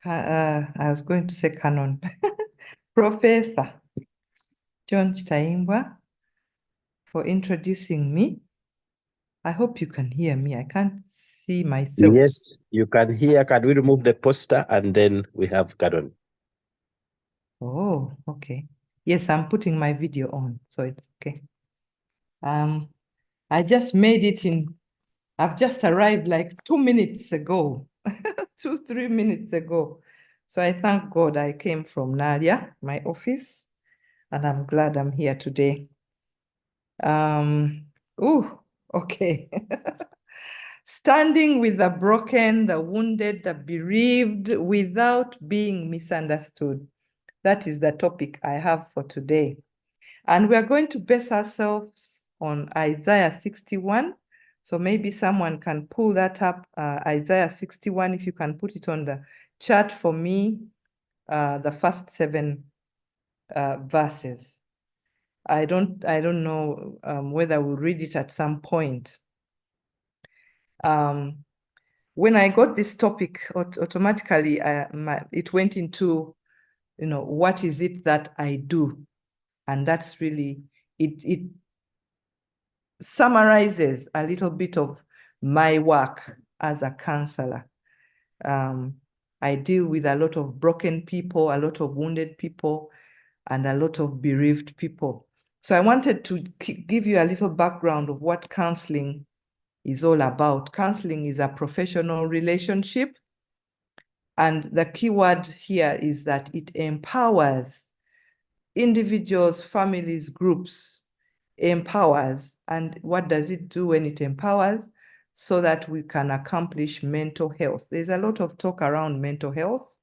I was going to say Canon. Professor John Chitaimbwa for introducing me. I hope you can hear me. I can't see myself. Yes, you can hear. Can we remove the poster and then we have Canon? Oh, okay. Yes, I'm putting my video on, so it's okay. I just made it in, I've just arrived like 2 minutes ago, 3 minutes ago. So I thank God I came from Nadia, my office, and I'm glad I'm here today. Okay. Standing with the broken, the wounded, the bereaved, without being misunderstood. That is the topic I have for today. And we are going to base ourselves on Isaiah 61. So maybe someone can pull that up, Isaiah 61, if you can put it on the chat for me, the first 7 verses. I don't know whether we'll read it at some point. When I got this topic, automatically it went into, what is it that I do? And that's really, it summarizes a little bit of my work as a counselor. I deal with a lot of broken people, a lot of wounded people, and a lot of bereaved people. So I wanted to give you a little background of what counseling is all about. Counseling is a professional relationship. And the key word here is that it empowers individuals, families, groups, empowers. And what does it do when it empowers? So that we can accomplish mental health. There's a lot of talk around mental health,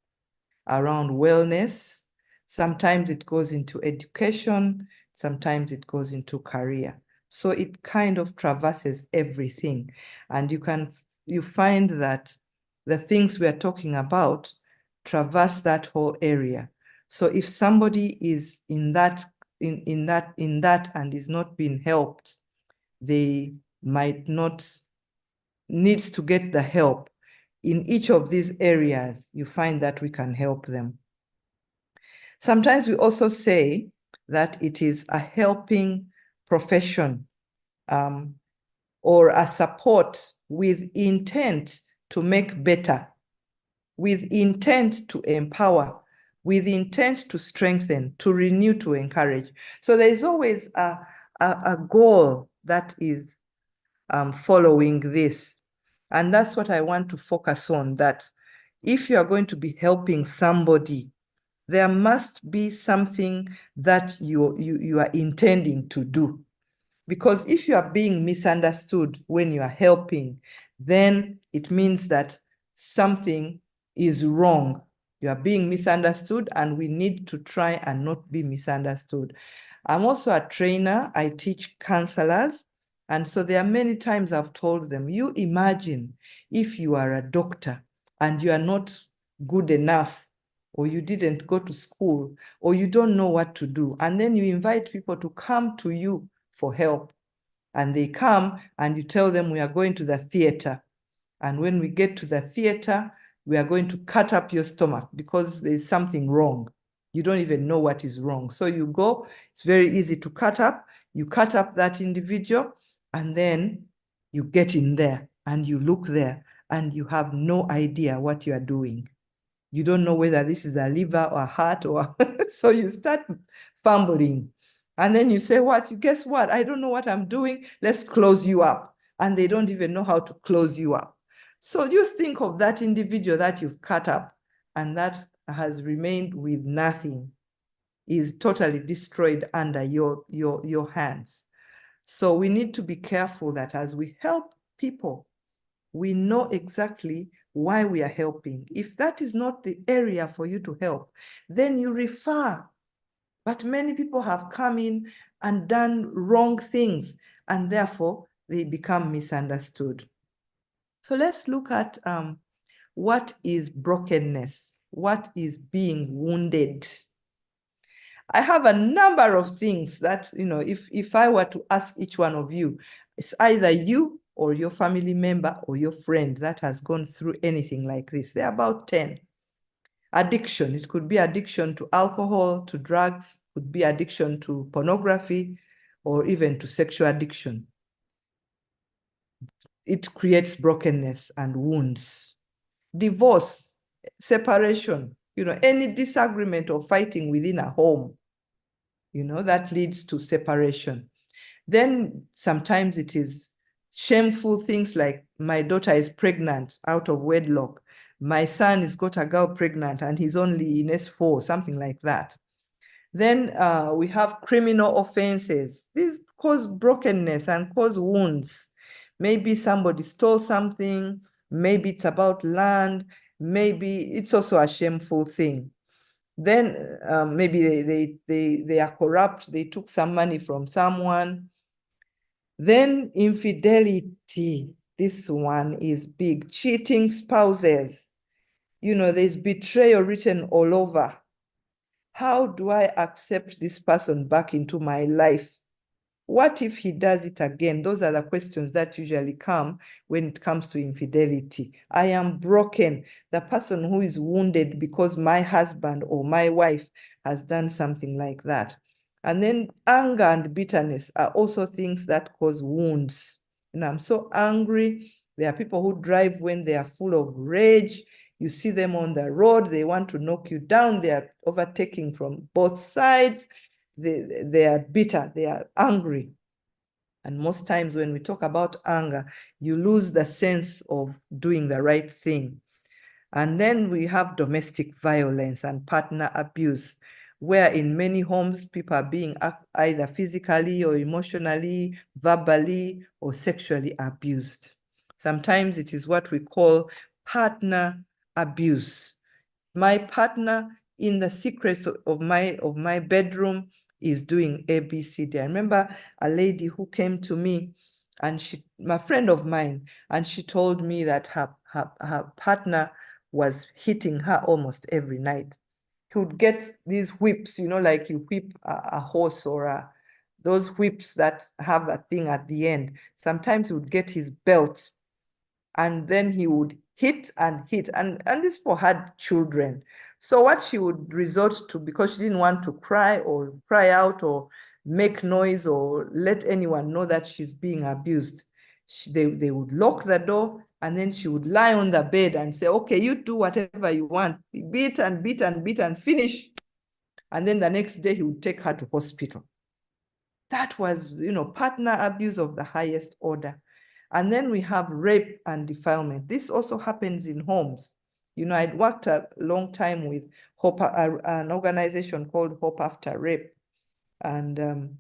around wellness. Sometimes it goes into education, sometimes it goes into career. So it kind of traverses everything. And you find that the things we are talking about traverse that whole area. So if somebody is in that and is not being helped, they might not needs to get the help. In each of these areas, you find that we can help them. Sometimes we also say that it is a helping profession, or a support with intent to make better, with intent to empower, with intent to strengthen, to renew, to encourage. So there is always a goal that is following this. And that's what I want to focus on, that if you are going to be helping somebody, there must be something that you are intending to do. Because if you are being misunderstood when you are helping, then it means that something is wrong. You are being misunderstood, and we need to try and not be misunderstood. I'm also a trainer. I teach counselors. And so there are many times I've told them, you imagine if you are a doctor and you are not good enough, or you didn't go to school, or you don't know what to do, and then you invite people to come to you for help. And they come and you tell them, we are going to the theater. And when we get to the theater, we are going to cut up your stomach because there's something wrong. You don't even know what is wrong. So you go, it's very easy to cut up. You cut up that individual, and then you get in there and you look there and you have no idea what you are doing. You don't know whether this is a liver or a heart or so you start fumbling. And then you say, what? Guess what? I don't know what I'm doing. Let's close you up. And they don't even know how to close you up. So you think of that individual that you've cut up and that has remained with nothing, is totally destroyed under your hands. So we need to be careful that as we help people, we know exactly why we are helping. If that is not the area for you to help, then you refer. But many people have come in and done wrong things, and therefore they become misunderstood. So let's look at what is brokenness? What is being wounded? I have a number of things that, if I were to ask each one of you, it's either you or your family member or your friend that has gone through anything like this. There are about 10. Addiction, it could be addiction to alcohol, to drugs, could be addiction to pornography, or even to sexual addiction. It creates brokenness and wounds. Divorce, separation, any disagreement or fighting within a home, that leads to separation. Then sometimes it is shameful things like my daughter is pregnant out of wedlock. My son has got a girl pregnant and he's only in S4, something like that. Then we have criminal offenses. These cause brokenness and cause wounds. Maybe somebody stole something. Maybe it's about land. Maybe it's also a shameful thing. Then maybe they are corrupt. They took some money from someone. Then infidelity. This one is big. Cheating spouses. There's betrayal written all over. How do I accept this person back into my life? What if he does it again? Those are the questions that usually come when it comes to infidelity. I am broken. The person who is wounded because my husband or my wife has done something like that. And then anger and bitterness are also things that cause wounds. I'm so angry. There are people who drive when they are full of rage. You see them on the road, they want to knock you down. They are overtaking from both sides. They are bitter, they are angry. And most times when we talk about anger, you lose the sense of doing the right thing. And then we have domestic violence and partner abuse, where in many homes, people are being either physically or emotionally, verbally, or sexually abused. Sometimes it is what we call partner abuse. My partner in the secrets of my bedroom is doing ABCD. I remember a lady who came to me, and my friend of mine, and she told me that her partner was hitting her almost every night. He would get these whips, like you whip a horse, or those whips that have a thing at the end. Sometimes he would get his belt, and then he would hit and hit. And this poor had children. So what she would resort to, because she didn't want to cry or cry out or make noise or let anyone know that she's being abused, they would lock the door, and then she would lie on the bed and say, okay, you do whatever you want. Beat and beat and beat and finish. And then the next day he would take her to hospital. That was, partner abuse of the highest order. And then we have rape and defilement. This also happens in homes. I'd worked a long time with Hope, an organization called Hope After Rape. And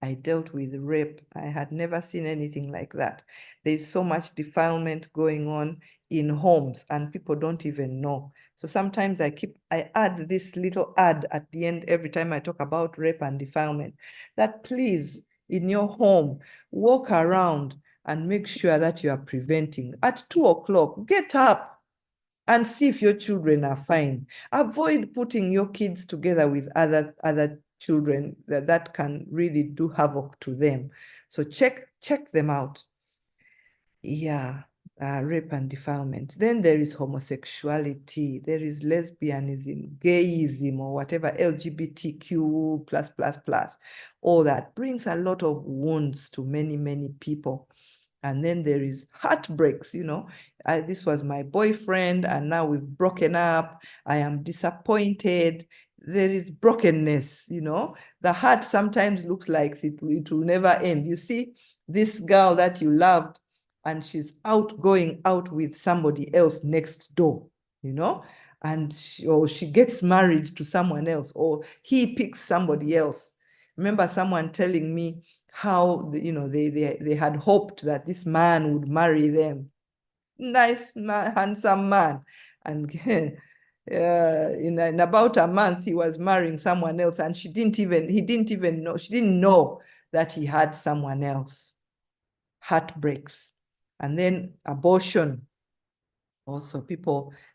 I dealt with rape. I had never seen anything like that. There's so much defilement going on in homes, and people don't even know. So sometimes I add this little ad at the end every time I talk about rape and defilement, that please, in your home, walk around and make sure that you are preventing. At 2 o'clock, get up and see if your children are fine. Avoid putting your kids together with other children that can really do havoc to them. So check them out. Yeah, rape and defilement. Then there is homosexuality, there is lesbianism, gayism, or whatever, LGBTQ+++. All that brings a lot of wounds to many, many people. And then there is heartbreaks, this was my boyfriend and now we've broken up. I am disappointed. There is brokenness, The heart sometimes looks like it will never end. You see this girl that you loved, and she's going out with somebody else next door, and she gets married to someone else, or he picks somebody else. Remember someone telling me how they had hoped that this man would marry them. Nice man, handsome man. And in about a month, he was marrying someone else, and he didn't even know, she didn't know that he had someone else. Heartbreaks. And then abortion. Also,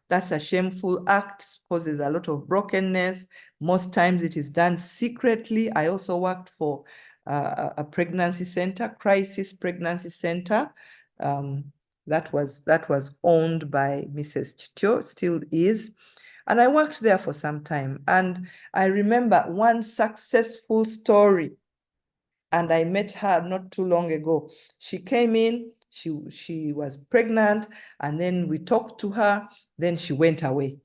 that's a shameful act, causes a lot of brokenness. Most times it is done secretly. I also worked for a pregnancy center, crisis pregnancy center. That was owned by Mrs. Chitio, still is. And I worked there for some time. And I remember one successful story, and I met her not too long ago. She came in, she was pregnant, and then we talked to her, then she went away.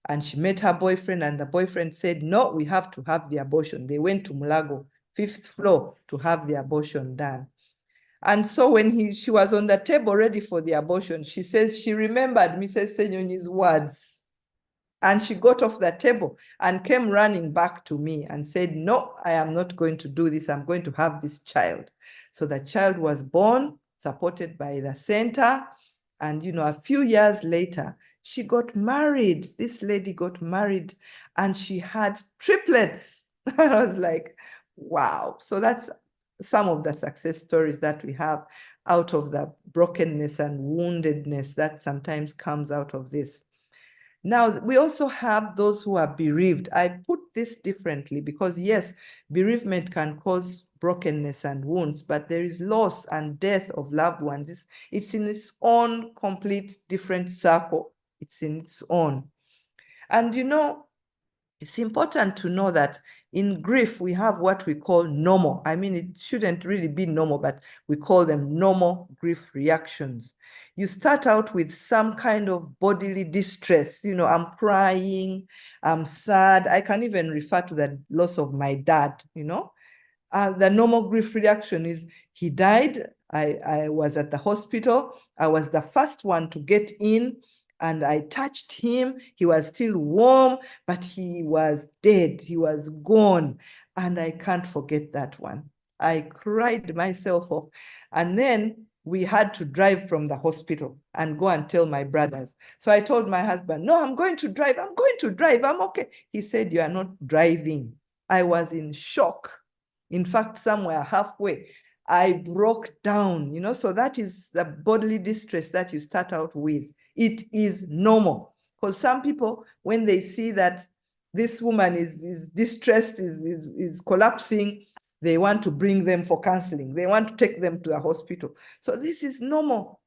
And she met her boyfriend, and the boyfriend said, no, we have to have the abortion. They went to Mulago, 5th floor, to have the abortion done. And so when she was on the table ready for the abortion, she says she remembered Mrs. Senyonyi's words. And she got off the table and came running back to me and said, no, I am not going to do this. I'm going to have this child. So the child was born, supported by the center. And, a few years later, she got married. This lady got married and she had triplets. I was like, wow. So that's some of the success stories that we have out of the brokenness and woundedness that sometimes comes out of this. Now, we also have those who are bereaved. I put this differently because, yes, bereavement can cause brokenness and wounds, but there is loss and death of loved ones. It's in its own complete different circle. It's in its own. And, it's important to know that in grief, we have what we call normal. I mean, it shouldn't really be normal, but we call them normal grief reactions. You start out with some kind of bodily distress. I'm crying, I'm sad. I can even refer to the loss of my dad. The normal grief reaction is he died. I was at the hospital. I was the first one to get in, and I touched him. He was still warm, but he was dead. He was gone. And I can't forget that one. I cried myself off. And then we had to drive from the hospital and go and tell my brothers. So I told my husband, no, I'm going to drive. I'm going to drive. I'm okay. He said, you are not driving. I was in shock. In fact, somewhere halfway, I broke down, so that is the bodily distress that you start out with. It is normal. Because some people, when they see that this woman is distressed, is collapsing, they want to bring them for counseling. They want to take them to the hospital. So this is normal.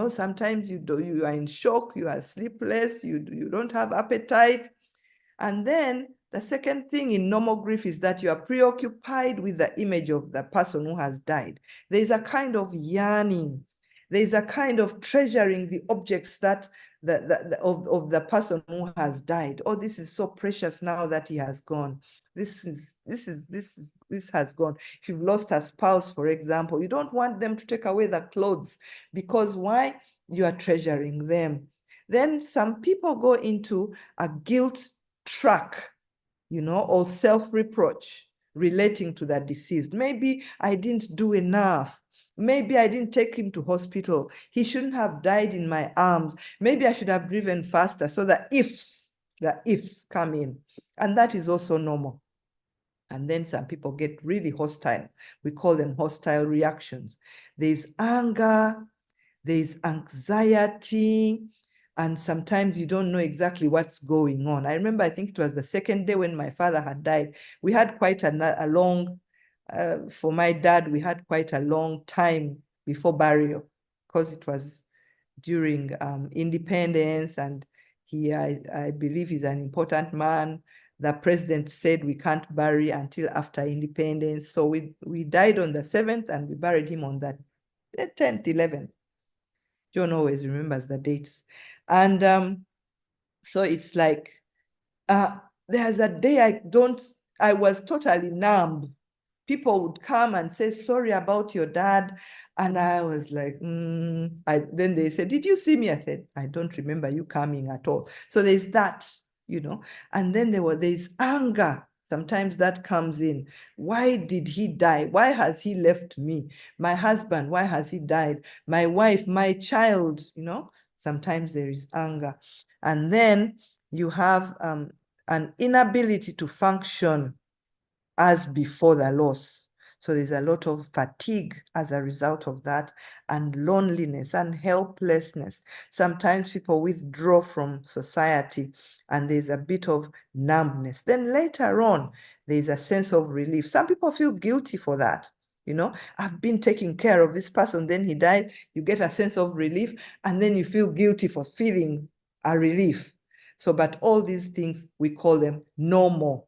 Sometimes you are in shock, you are sleepless, you don't have appetite. And then the second thing in normal grief is that you are preoccupied with the image of the person who has died. There is a kind of yearning. There is a kind of treasuring the objects that of the person who has died. Oh, this is so precious now that he has gone. This has gone. If you've lost a spouse, for example, you don't want them to take away the clothes because why? You are treasuring them. Then some people go into a guilt track, or self-reproach relating to the deceased. Maybe I didn't do enough. Maybe I didn't take him to hospital. He shouldn't have died in my arms. Maybe I should have driven faster. So the ifs come in. And that is also normal. And then some people get really hostile. We call them hostile reactions. There's anger, there's anxiety, and sometimes you don't know exactly what's going on. I remember, I think it was the second day when my father had died. We had quite a long, for my dad, we had quite a long time before burial because it was during independence, and I believe he's an important man. The president said we can't bury until after independence. So we died on the 7th and we buried him on the 10th, 11th. John always remembers the dates. And so it's like, there's a day I was totally numb. People would come and say, sorry about your dad. And I was like, then they said, did you see me? I said, I don't remember you coming at all. So there's that, and then there's anger. Sometimes that comes in. Why did he die? Why has he left me? My husband, why has he died? My wife, my child, sometimes there is anger. And then you have an inability to function as before the loss. So there's a lot of fatigue as a result of that, and loneliness and helplessness. Sometimes people withdraw from society and there's a bit of numbness. Then later on, there's a sense of relief. Some people feel guilty for that. I've been taking care of this person, then he dies, you get a sense of relief, and then you feel guilty for feeling a relief. So, but all these things, we call them normal.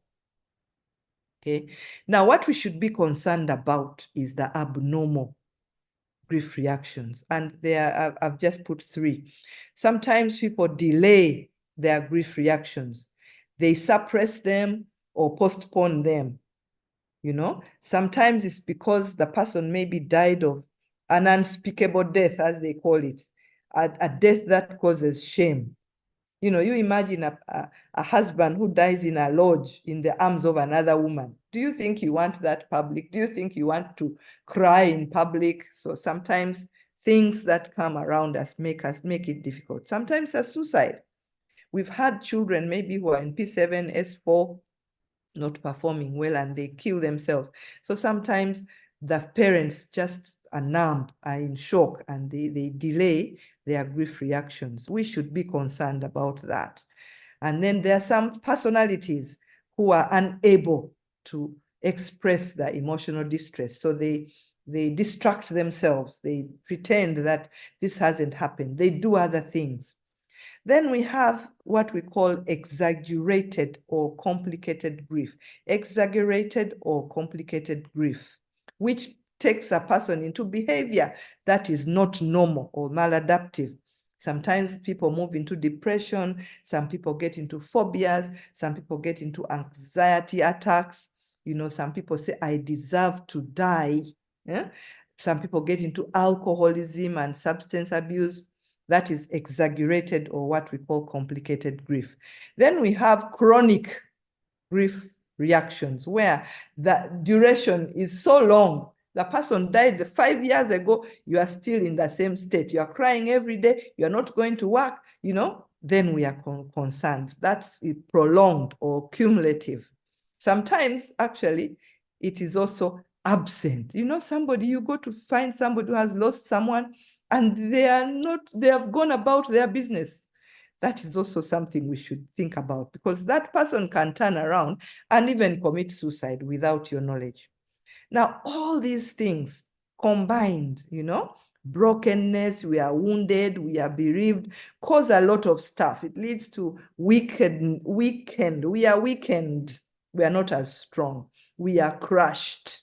Okay. Now, what we should be concerned about is the abnormal grief reactions. And there, I've just put 3. Sometimes people delay their grief reactions. They suppress them or postpone them. Sometimes it's because the person maybe died of an unspeakable death, as they call it, a death that causes shame. You imagine a husband who dies in a lodge in the arms of another woman. Do you think you want that public? Do you think you want to cry in public? So sometimes things that come around us make it difficult. Sometimes a suicide. We've had children maybe who are in P7, S4, not performing well, and they kill themselves. So sometimes the parents just are numb, are in shock, and they delay their grief reactions. We should be concerned about that. And then there are some personalities who are unable to express their emotional distress. So they distract themselves. They pretend that this hasn't happened. They do other things. Then we have what we call exaggerated or complicated grief. Exaggerated or complicated grief, which takes a person into behavior that is not normal or maladaptive. Sometimes people move into depression, some people get into phobias, some people get into anxiety attacks. Some people say, I deserve to die. Yeah? Some people get into alcoholism and substance abuse. That is exaggerated or what we call complicated grief. Then we have chronic grief reactions where the duration is so long. The person died 5 years ago, you are still in the same state. You are crying every day, you are not going to work, then we are concerned. That's prolonged or cumulative. Sometimes, actually, it is also absent. Somebody, you go to find somebody who has lost someone, and they have gone about their business. That is also something we should think about, because that person can turn around and even commit suicide without your knowledge. Now, all these things combined, brokenness, we are wounded, we are bereaved, cause a lot of stuff. It leads to weakened. We are weakened. We are not as strong. We are crushed.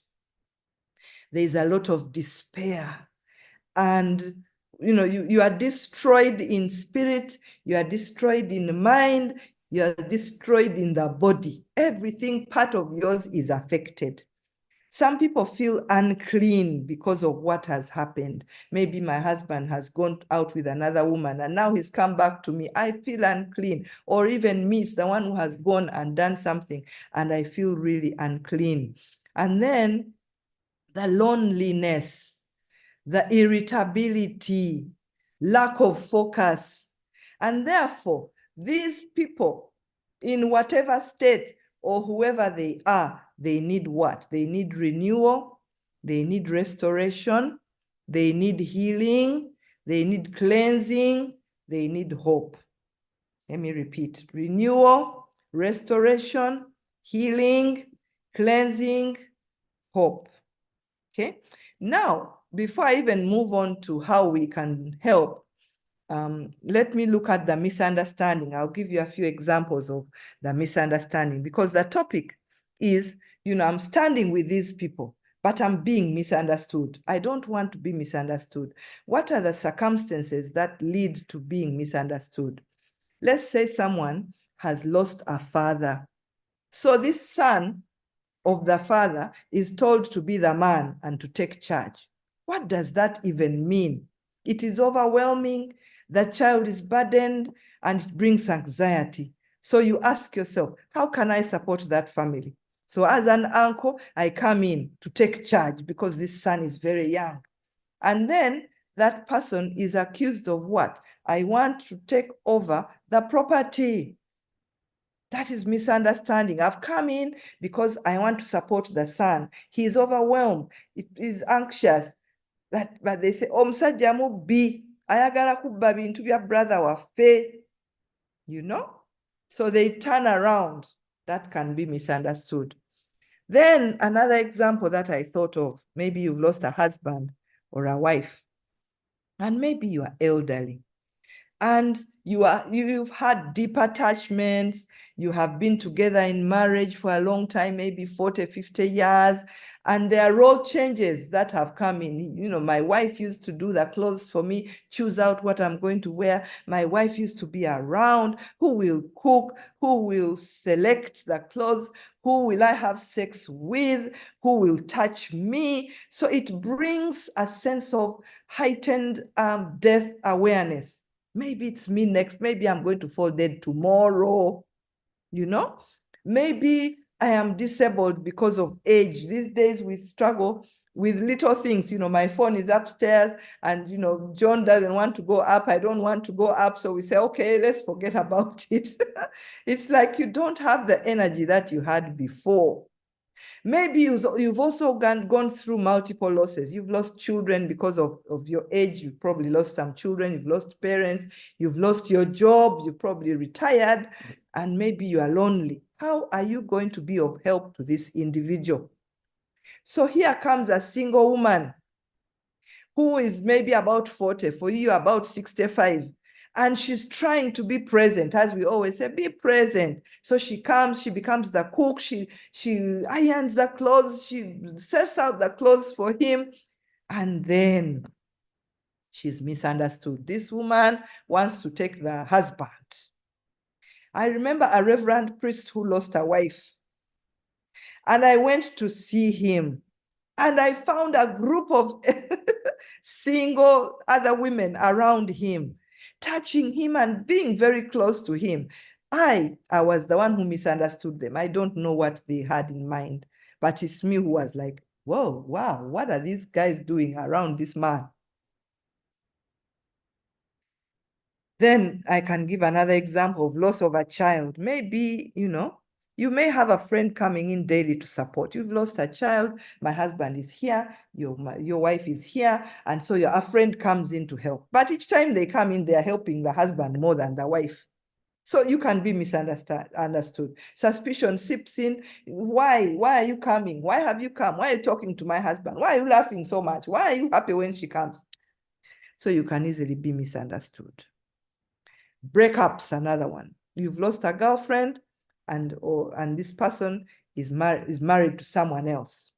There's a lot of despair. And you are destroyed in spirit, you are destroyed in mind, you are destroyed in the body. Everything part of yours is affected. Some people feel unclean because of what has happened. Maybe my husband has gone out with another woman and now he's come back to me. I feel unclean. Or even me, the one who has gone and done something, and I feel really unclean. And then the loneliness, the irritability, lack of focus. And therefore, these people, in whatever state or whoever they are, they need what? They need renewal, they need restoration, they need healing, they need cleansing, they need hope. Let me repeat: renewal, restoration, healing, cleansing, hope. Okay. Now, before I even move on to how we can help, let me look at the misunderstanding. I'll give you a few examples of the misunderstanding, because the topic is, I'm standing with these people, but I'm being misunderstood. I don't want to be misunderstood. What are the circumstances that lead to being misunderstood? Let's say someone has lost a father. So this son of the father is told to be the man and to take charge. What does that even mean? It is overwhelming. The child is burdened and it brings anxiety. So you ask yourself, how can I support that family? So as an uncle, I come in to take charge because this son is very young. And then that person is accused of what? I want to take over the property. That is misunderstanding. I've come in because I want to support the son. He is overwhelmed. It is anxious. But they say, omusajja mubbi ayagala kubba bintu bya brother waffe. So they turn around. That can be misunderstood. Then another example that I thought of, maybe you've lost a husband or a wife, and maybe you are elderly. and you've had deep attachments, you have been together in marriage for a long time, maybe 40, 50 years, and there are role changes that have come in. You know, my wife used to do the clothes for me, choose out what I'm going to wear. My wife used to be around, who will cook, who will select the clothes, who will I have sex with, who will touch me. So it brings a sense of heightened death awareness. Maybe it's me next. Maybe I'm going to fall dead tomorrow. You know, maybe I am disabled because of age. These days we struggle with little things. You know, my phone is upstairs and, you know, John doesn't want to go up. I don't want to go up. So we say, okay, let's forget about it. It's like you don't have the energy that you had before. Maybe you've also gone through multiple losses. You've lost children because of your age. You've probably lost some children. You've lost parents. You've lost your job. You've probably retired. And maybe you are lonely. How are you going to be of help to this individual? So here comes a single woman who is maybe about 40, for you about 65. And she's trying to be present, as we always say, be present. So she comes, she becomes the cook, she irons the clothes, she sets out the clothes for him, and then she's misunderstood. This woman wants to take the husband. I remember a reverend priest who lost a wife, and I went to see him, and I found a group of single other women around him, touching him and being very close to him. I was the one who misunderstood them. I don't know what they had in mind, but it's me who was like, whoa, wow, what are these guys doing around this man? Then I can give another example of loss of a child. Maybe, you know, you may have a friend coming in daily to support. You've lost a child. My husband is here. Your wife is here. And so a friend comes in to help. But each time they come in, they're helping the husband more than the wife. So you can be misunderstood. Suspicion seeps in. Why? Why are you coming? Why have you come? Why are you talking to my husband? Why are you laughing so much? Why are you happy when she comes? So you can easily be misunderstood. Breakups, another one. You've lost a girlfriend, and this person is married to someone else.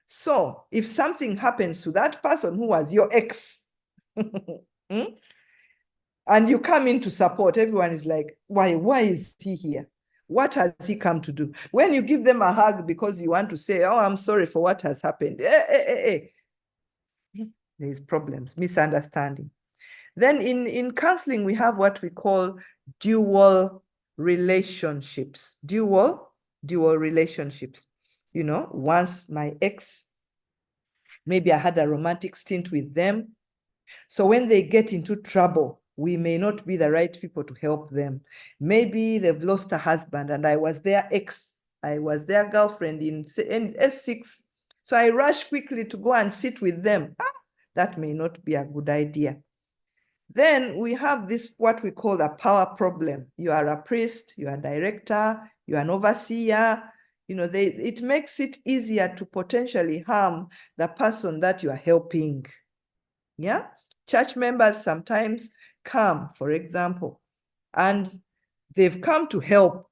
So if something happens to that person who was your ex, and you come in to support, everyone is like, why is he here? What has he come to do? When you give them a hug because you want to say, oh, I'm sorry for what has happened, there's problems, misunderstanding. Then in counseling, we have what we call dual relationships. Dual relationships. You know, once my ex, maybe I had a romantic stint with them. So when they get into trouble, we may not be the right people to help them. Maybe they've lost a husband and I was their ex. I was their girlfriend in S6. So I rush quickly to go and sit with them. That may not be a good idea. Then we have this, what we call a power problem. You are a priest, you are a director, you are an overseer. You know, it makes it easier to potentially harm the person that you are helping. Yeah? Church members sometimes come, for example, and they've come to help.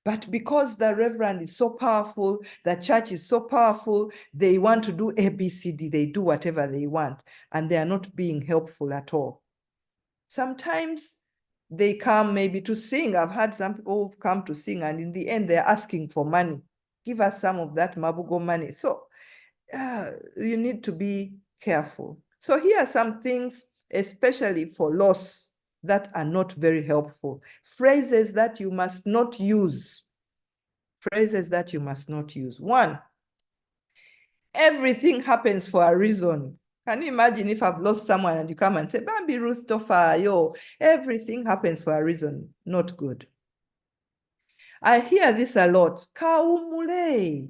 But because the reverend is so powerful, the church is so powerful, they want to do ABCD, they do whatever they want, and they are not being helpful at all. Sometimes they come maybe to sing. I've had some people who've come to sing, and in the end, they're asking for money. Give us some of that Mabugo money. So you need to be careful. So here are some things, especially for loss, that are not very helpful. Phrases that you must not use. Phrases that you must not use. One, everything happens for a reason. Can you imagine if I've lost someone and you come and say, Bambi Ruth Toffa, yo, everything happens for a reason. Not good. I hear this a lot. Kawumule,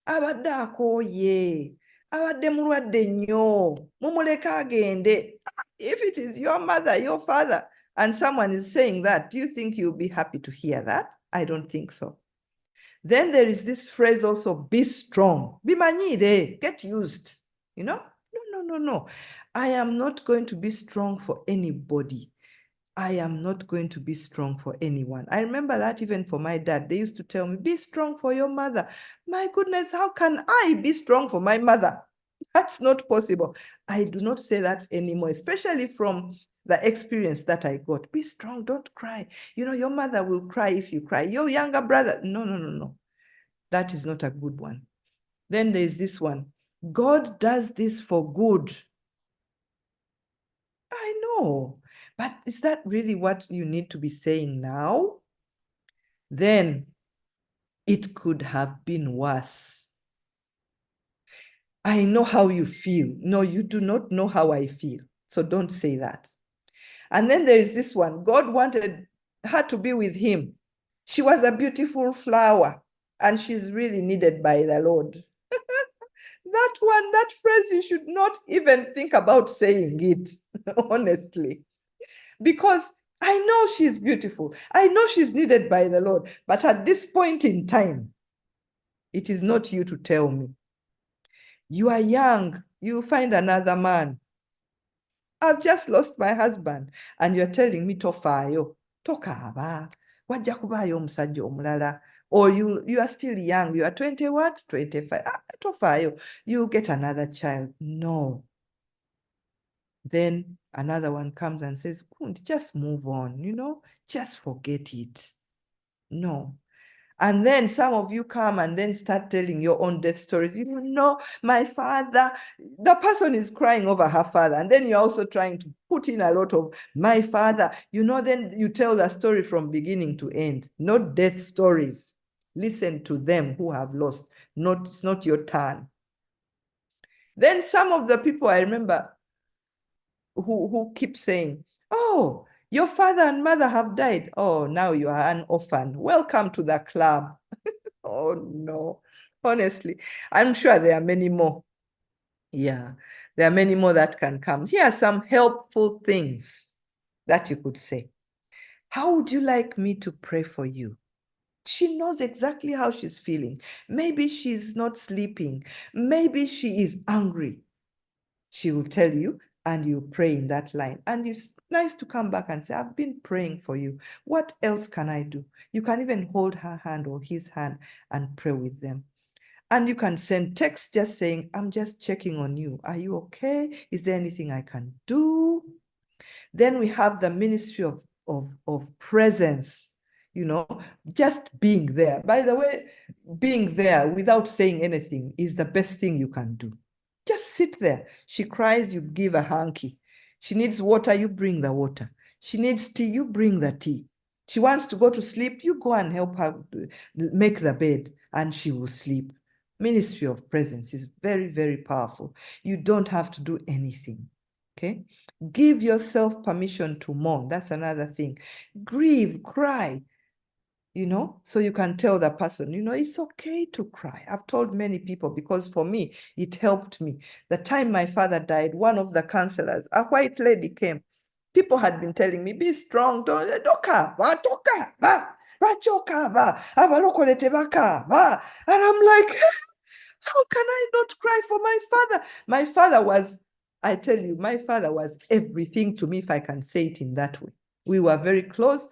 abadde akooye, abadde mulwadde nnyo, mumuleka agende. If it is your mother, your father, and someone is saying that, do you think you'll be happy to hear that? I don't think so. Then there is this phrase also, be strong. Bimanyire, get used. You know? no. I am not going to be strong for anybody. I am not going to be strong for anyone. I remember that even for my dad, they used to tell me, be strong for your mother. My goodness, how can I be strong for my mother? That's not possible. I do not say that anymore, especially from the experience that I got. Be strong, don't cry. You know, your mother will cry if you cry. Your younger brother, no. That is not a good one. Then there's this one. God does this for good. I know, but is that really what you need to be saying now? Then it could have been worse. I know how you feel. No, you do not know how I feel. So don't say that. And then there is this one. God wanted her to be with him. She was a beautiful flower, and she's really needed by the Lord. That one, that phrase, you should not even think about saying it, honestly. Because I know she's beautiful. I know she's needed by the Lord. But at this point in time, it is not you to tell me. You are young. You'll find another man. I've just lost my husband. And you're telling me tofaayo. Tokaaba. Wajja kubaayo omusajja omulala. Or you are still young. You are 20 what? 25. Tofaayo. You'll get another child. No. Then another one comes and says, just move on, you know, just forget it. No. And then some of you come and then start telling your own death stories. You know, my father, the person is crying over her father. And then you're also trying to put in a lot of my father. You know, then you tell the story from beginning to end, not death stories. Listen to them who have lost. It's not your turn. Then some of the people I remember who keep saying, oh, your father and mother have died. Oh, now you are an orphan. Welcome to the club. Oh, no. Honestly, I'm sure there are many more. Yeah, there are many more that can come. Here are some helpful things that you could say. How would you like me to pray for you? She knows exactly how she's feeling. Maybe she's not sleeping. Maybe she is angry. She will tell you, and you pray in that line. And it's nice to come back and say, I've been praying for you. What else can I do? You can even hold her hand or his hand and pray with them. And you can send text just saying, I'm just checking on you. Are you okay? Is there anything I can do? Then we have the ministry of presence, you know, just being there. By the way, being there without saying anything is the best thing you can do. Just sit there. She cries, you give a hanky. She needs water, you bring the water. She needs tea, you bring the tea. She wants to go to sleep, you go and help her make the bed, and she will sleep. Ministry of presence is very, very powerful. You don't have to do anything. Okay? Give yourself permission to mourn. That's another thing. Grieve, cry, you know, so you can tell the person, you know, it's okay to cry. I've told many people because for me, it helped me. The time my father died, one of the counselors, a white lady came. People had been telling me, be strong, don't toka, and I'm like, how can I not cry for my father? My father was, I tell you, my father was everything to me, if I can say it in that way. We were very close.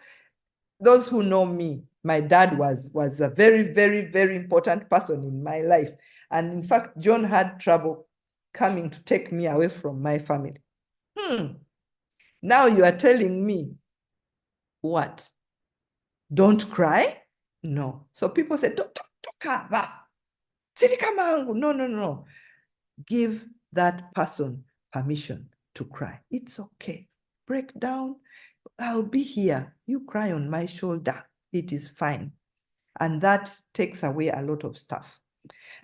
Those who know me, my dad was a very, very, very important person in my life. And in fact, John had trouble coming to take me away from my family. Now you are telling me what? Don't cry? No. So people say, no. Give that person permission to cry. It's okay. Break down. I'll be here. You cry on my shoulder. It is fine. And that takes away a lot of stuff.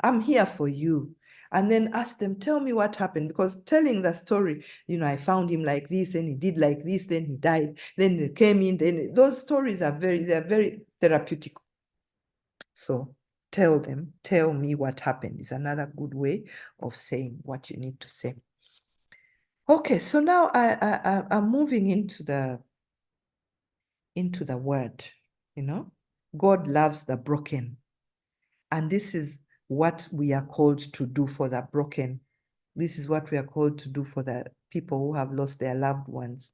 I'm here for you. And then ask them, tell me what happened. Because telling the story, you know, I found him like this, and he did like this, then he died, then he came in, then those stories are they're very therapeutic. So tell them, tell me what happened is another good way of saying what you need to say. Okay, so now I'm moving into the word, you know. God loves the broken. And this is what we are called to do for the broken. This is what we are called to do for the people who have lost their loved ones.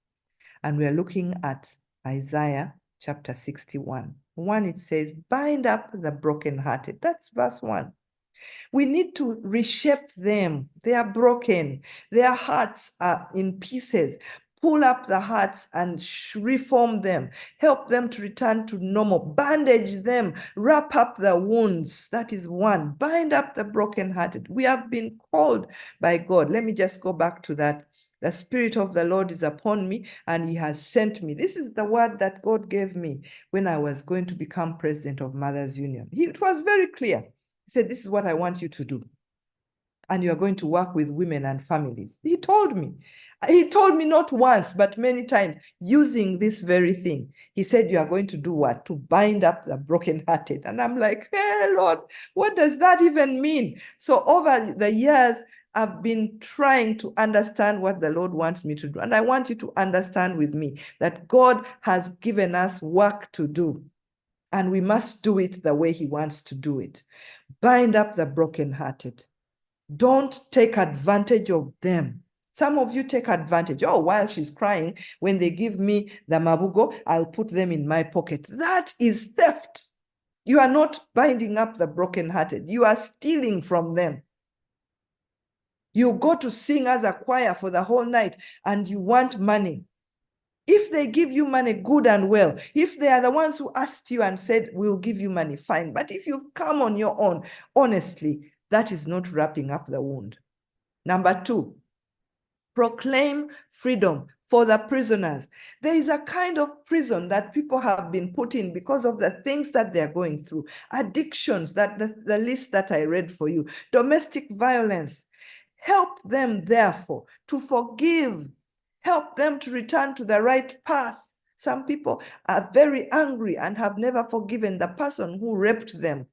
And we are looking at Isaiah chapter 61. 1, it says, bind up the brokenhearted. That's verse 1. We need to reshape them. They are broken. Their hearts are in pieces. Pull up the hearts and reform them. Help them to return to normal. Bandage them. Wrap up the wounds. That is 1. Bind up the brokenhearted. We have been called by God. Let me just go back to that. The Spirit of the Lord is upon me, and He has sent me. This is the word that God gave me when I was going to become president of Mothers Union. It was very clear. He said, this is what I want you to do. And you are going to work with women and families. He told me. He told me not once, but many times, using this very thing. He said, you are going to do what? To bind up the brokenhearted. And I'm like, hey, Lord, what does that even mean? So over the years, I've been trying to understand what the Lord wants me to do. And I want you to understand with me that God has given us work to do. And we must do it the way He wants to do it. Bind up the brokenhearted. Don't take advantage of them. Some of you take advantage. Oh, while she's crying, when they give me the mabugo, I'll put them in my pocket. That is theft. You are not binding up the brokenhearted. You are stealing from them. You go to sing as a choir for the whole night and you want money. If they give you money, good and well. If they are the ones who asked you and said, we'll give you money, fine. But if you've come on your own, honestly, that is not wrapping up the wound. Number 2, proclaim freedom for the prisoners. There is a kind of prison that people have been put in because of the things that they're going through. Addictions, that the list that I read for you. Domestic violence. Help them, therefore, to forgive. Help them to return to the right path. Some people are very angry and have never forgiven the person who raped them.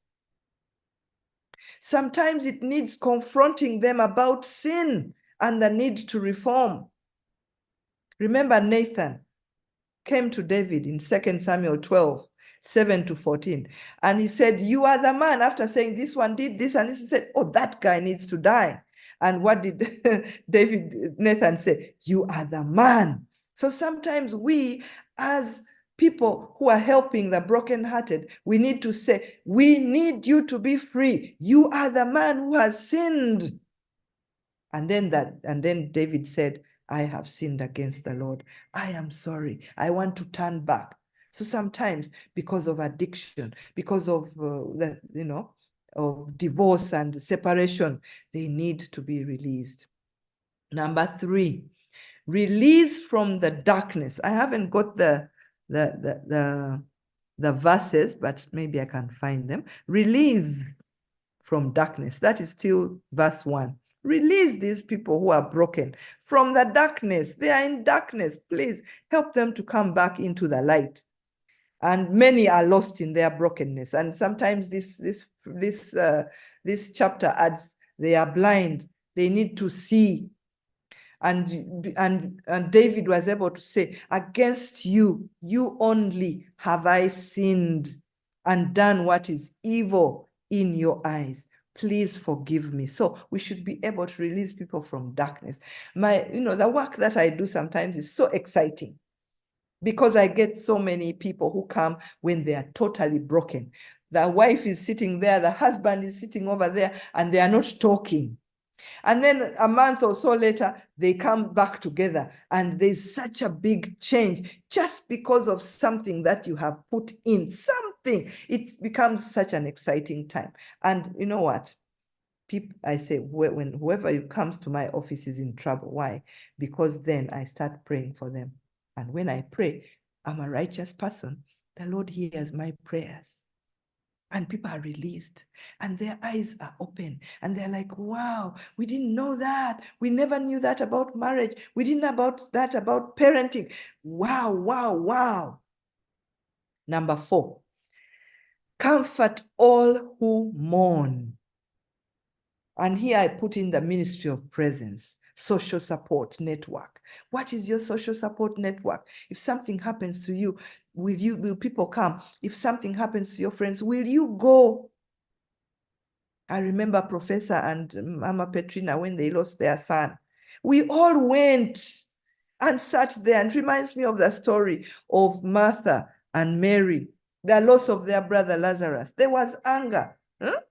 Sometimes it needs confronting them about sin and the need to reform. Remember, Nathan came to David in 2 Samuel 12, 7-14. And he said, you are the man. After saying this one did this and this, he said, oh, that guy needs to die. And what did Nathan say? You are the man. So sometimes we, as people who are helping the brokenhearted, we need to say, we need you to be free. You are the man who has sinned. And then David said, I have sinned against the Lord. I am sorry. I want to turn back. So sometimes because of addiction, because of of divorce and separation, they need to be released. Number 3, release from the darkness. I haven't got the verses, but maybe I can find them. Release from darkness. That is still verse 1. Release these people who are broken from the darkness. They are in darkness. Please help them to come back into the light. And many are lost in their brokenness. And sometimes this chapter adds, they are blind. They need to see. And David was able to say, against you, you only have I sinned and done what is evil in your eyes. Please forgive me. So we should be able to release people from darkness. The work that I do sometimes is so exciting because I get so many people who come when they are totally broken. The wife is sitting there, the husband is sitting over there, and they are not talking. And then a month or so later, they come back together and there's such a big change just because of something that you have put in, something. It becomes such an exciting time. And you know what? I say, when whoever comes to my office is in trouble. Why? Because then I start praying for them. And when I pray, I'm a righteous person. The Lord hears my prayers. And people are released and their eyes are open and they're like, wow, we didn't know that. We never knew that about marriage. We didn't know about that about parenting. Wow, wow, wow. Number 4, comfort all who mourn. And here I put in the ministry of presence, social support network. What is your social support network? If something happens to you, will people come? If something happens to your friends, will you go? I remember Professor and Mama Petrina when they lost their son. We all went and sat there, and it reminds me of the story of Martha and Mary, the loss of their brother Lazarus. There was anger. Huh?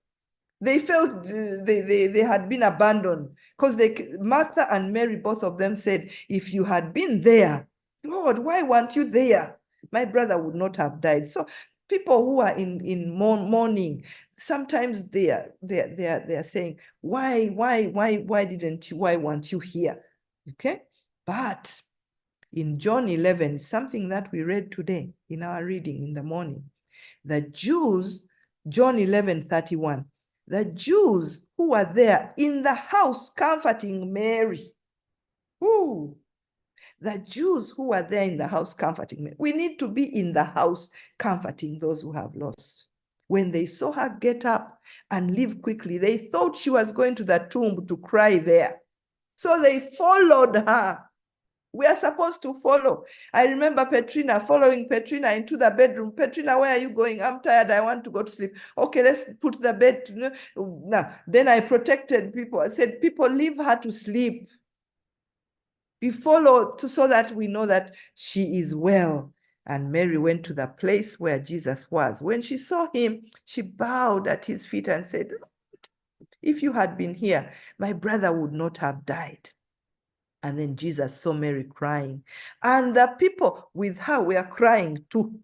They felt they had been abandoned because Martha and Mary, both of them said, if you had been there, Lord, why weren't you there? My brother would not have died. So people who are in mourning, sometimes they are saying, why weren't you here? Okay, but in John 11, something that we read today in our reading in the morning, the Jews, John 11:31, the Jews who were there in the house comforting Mary. Ooh, the Jews who were there in the house comforting Mary. We need to be in the house comforting those who have lost. When they saw her get up and leave quickly, they thought she was going to the tomb to cry there. So they followed her. We are supposed to follow. I remember Petrina following Petrina into the bedroom. Petrina, where are you going? I'm tired. I want to go to sleep. Okay, let's put the bed. Now, then I protected people. I said, people, leave her to sleep. We follow so that we know that she is well. And Mary went to the place where Jesus was. When she saw him, she bowed at his feet and said, if you had been here, my brother would not have died. And then Jesus saw Mary crying. And the people with her were crying too.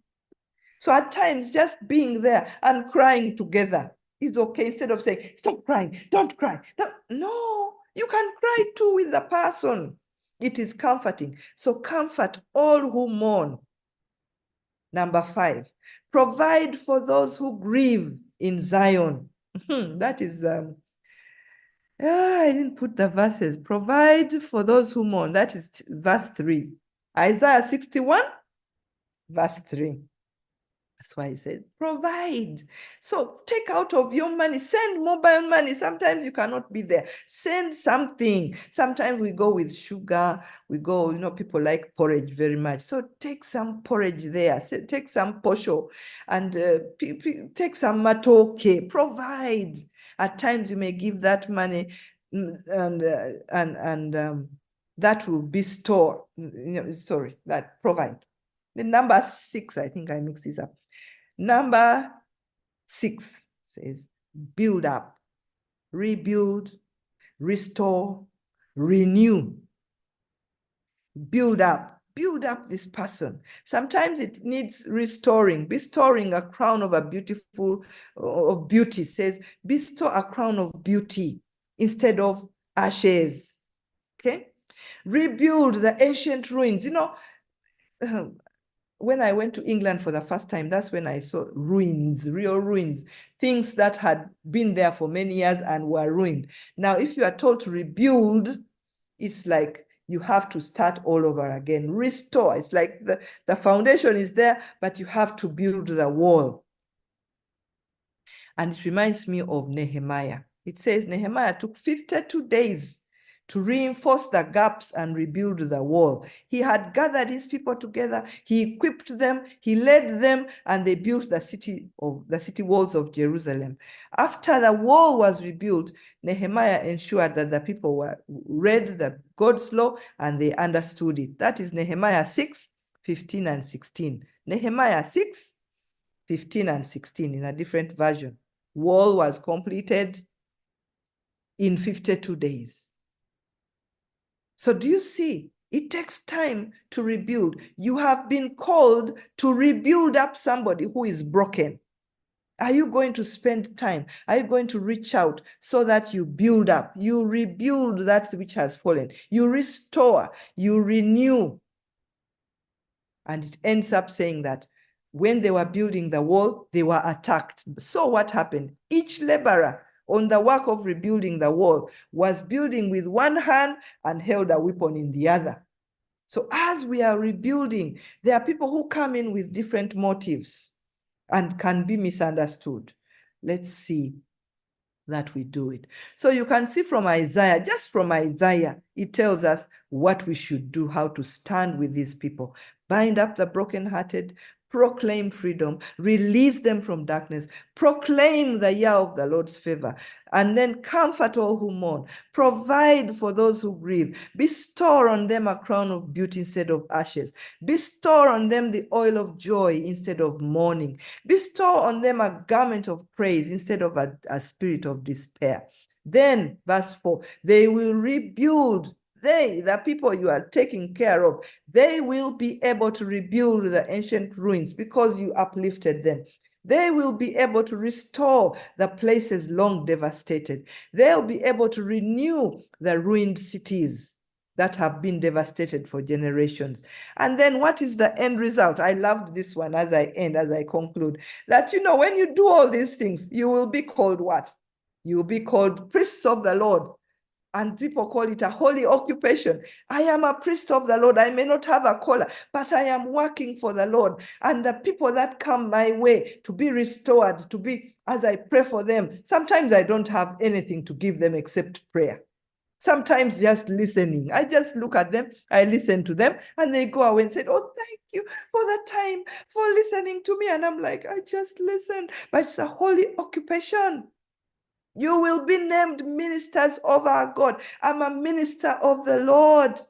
So at times, just being there and crying together is okay. Instead of saying, stop crying, don't cry. No, you can cry too with the person. It is comforting. So comfort all who mourn. Number 5, provide for those who grieve in Zion. That is... I didn't put the verses. Provide for those who mourn. That is verse 3. Isaiah 61, verse 3. That's why he said, provide. So take out of your money, send mobile money. Sometimes you cannot be there. Send something. Sometimes we go with sugar. We go, people like porridge very much. So take some porridge there. Take some posho and take some matoke. Provide. At times you may give that money and that will bestow, that provide. The number 6, I think I mixed this up. Number 6 says, build up, rebuild, restore, renew. Build up this person. Sometimes it needs restoring, bestowing a crown of of beauty. Says, bestow a crown of beauty instead of ashes. Okay? Rebuild the ancient ruins. When I went to England for the first time, that's when I saw ruins, real ruins, things that had been there for many years and were ruined. Now, if you are told to rebuild, it's like you have to start all over again. Restore. It's like the foundation is there, but you have to build the wall. And it reminds me of Nehemiah. It says Nehemiah took 52 days to reinforce the gaps and rebuild the wall. He had gathered his people together, he equipped them, he led them, and they built the city walls of Jerusalem. After the wall was rebuilt, Nehemiah ensured that the people read God's law and they understood it. That is Nehemiah 6, 15 and 16. Nehemiah 6, 15 and 16 in a different version. Wall was completed in 52 days. So do you see? It takes time to rebuild. You have been called to rebuild up somebody who is broken. Are you going to spend time? Are you going to reach out so that you build up? You rebuild that which has fallen. You restore, you renew. And it ends up saying that when they were building the wall, they were attacked. So what happened? Each laborer on the work of rebuilding the wall was building with one hand and held a weapon in the other. So as we are rebuilding, there are people who come in with different motives and can be misunderstood. Let's see that we do it. So you can see from Isaiah, just from Isaiah, it tells us what we should do, how to stand with these people. Bind up the brokenhearted, proclaim freedom, release them from darkness, proclaim the year of the Lord's favor, and then comfort all who mourn, provide for those who grieve, bestow on them a crown of beauty instead of ashes, bestow on them the oil of joy instead of mourning, bestow on them a garment of praise instead of a spirit of despair. Then, verse 4, they will rebuild. They, the people you are taking care of, they will be able to rebuild the ancient ruins because you uplifted them. They will be able to restore the places long devastated. They'll be able to renew the ruined cities that have been devastated for generations. And then what is the end result? I loved this one as I conclude, that, when you do all these things, you will be called what? You will be called priests of the Lord. And people call it a holy occupation. I am a priest of the Lord. I may not have a collar, but I am working for the Lord. And the people that come my way to be restored, to be, as I pray for them, sometimes I don't have anything to give them except prayer. Sometimes just listening. I just look at them, I listen to them, and they go away and say, oh, thank you for the time, for listening to me. And I'm like, I just listened. But it's a holy occupation. You will be named ministers of our God. I'm a minister of the Lord.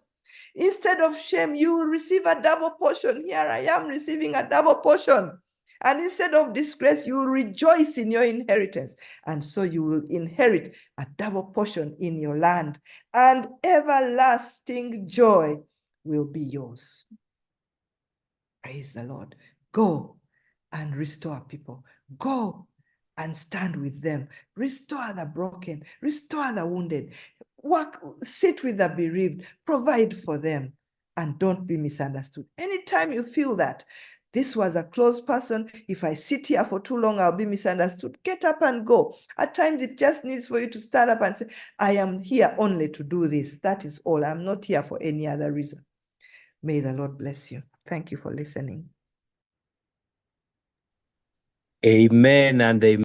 Instead of shame, you will receive a double portion. Here I am receiving a double portion. And instead of disgrace, you will rejoice in your inheritance. And so you will inherit a double portion in your land. And everlasting joy will be yours. Praise the Lord. Go and restore people. Go and stand with them. Restore the broken. Restore the wounded. Work, sit with the bereaved. Provide for them. And don't be misunderstood. Anytime you feel that this was a close person, if I sit here for too long, I'll be misunderstood, get up and go. At times, it just needs for you to stand up and say, I am here only to do this. That is all. I'm not here for any other reason. May the Lord bless you. Thank you for listening. Amen and amen.